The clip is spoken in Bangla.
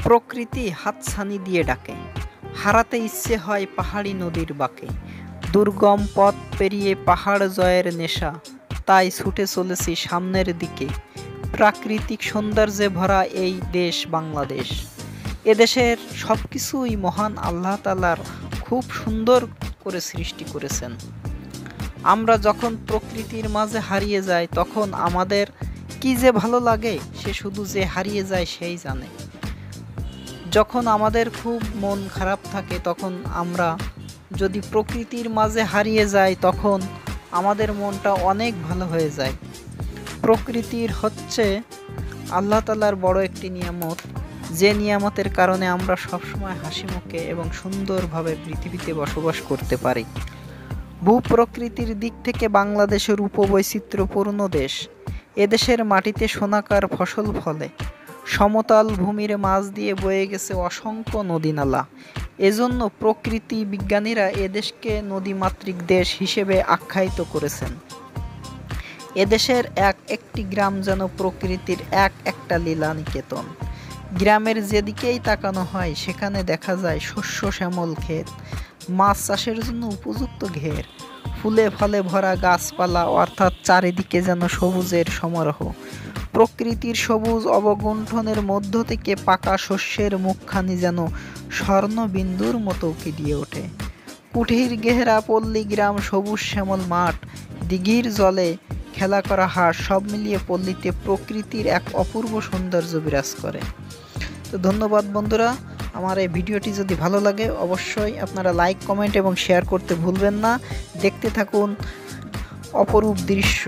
প্রকৃতি হাতছানি দিয়ে ডাকে, হারাতে ইচ্ছে হয় পাহাড়ি নদীর বাঁকে। দুর্গম পথ পেরিয়ে পাহাড় জয়ের নেশা, তাই ছুটে চলেছি সামনের দিকে। প্রাকৃতিক সৌন্দর্যে ভরা এই দেশ বাংলাদেশ। এদেশের সবকিছুই মহান আল্লাহ তাআলার খুব সুন্দর করে সৃষ্টি করেছেন। আমরা যখন প্রকৃতির মাঝে হারিয়ে যাই তখন আমাদের কি যে ভালো লাগে সে শুধু যে হারিয়ে যায় সেই জানে। যখন আমাদের খুব মন খারাপ থাকে তখন আমরা যদি প্রকৃতির মাঝে হারিয়ে যাই তখন আমাদের মনটা অনেক ভালো হয়ে যায়। প্রকৃতির হচ্ছে আল্লাহ তাআলার বড় একটি নিয়ামত, যে নিয়ামতের কারণে আমরা সবসময় হাসিমুখে এবং সুন্দরভাবে পৃথিবীতে বসবাস করতে পারি। ভূপ্রকৃতির দিক থেকে বাংলাদেশের উপবৈচিত্র্যপূর্ণ দেশ। এদেশের মাটিতে সোনাকার ফসল ফলে, সমতল ভূমির মাঝ দিয়ে বয়ে গেছে অসংখ্য নদীনালা। এজন্য প্রকৃতি বিজ্ঞানীরা এদেশকে নদীমাতৃক দেশ হিসেবে আখ্যায়িত করেছেন। এদেশের এক একটি গ্রাম যেন প্রকৃতির এক একটা লীলা নিকেতন। গ্রামের যেদিকেই তাকানো হয় সেখানে দেখা যায় শস্য শ্যামল ক্ষেত, মাছ চাষের জন্য উপযুক্ত ঘের, ফুলে ফলে ভরা গাছপালা, অর্থাৎ চারিদিকে যেন সবুজের সমারোহ। প্রকৃতির সবুজ অবগুণ্ঠনের মধ্য থেকে পাকা শস্যের মুখখানি যেন স্বর্ণবিন্দুর মতো ফুটিয়ে ওঠে। কুঠির গেহরা পল্লী গ্রাম, সবুজ শ্যামল মাঠ, দিঘির জলে খেলা করা হাঁস, সব মিলিয়ে পল্লীতে প্রকৃতির এক অপূর্ব সৌন্দর্য বিরাজ করে। তো ধন্যবাদ বন্ধুরা, আমার এই ভিডিওটি যদি ভালো লাগে অবশ্যই আপনারা লাইক, কমেন্ট এবং শেয়ার করতে ভুলবেন না। দেখতে থাকুন অপরূপ দৃশ্য।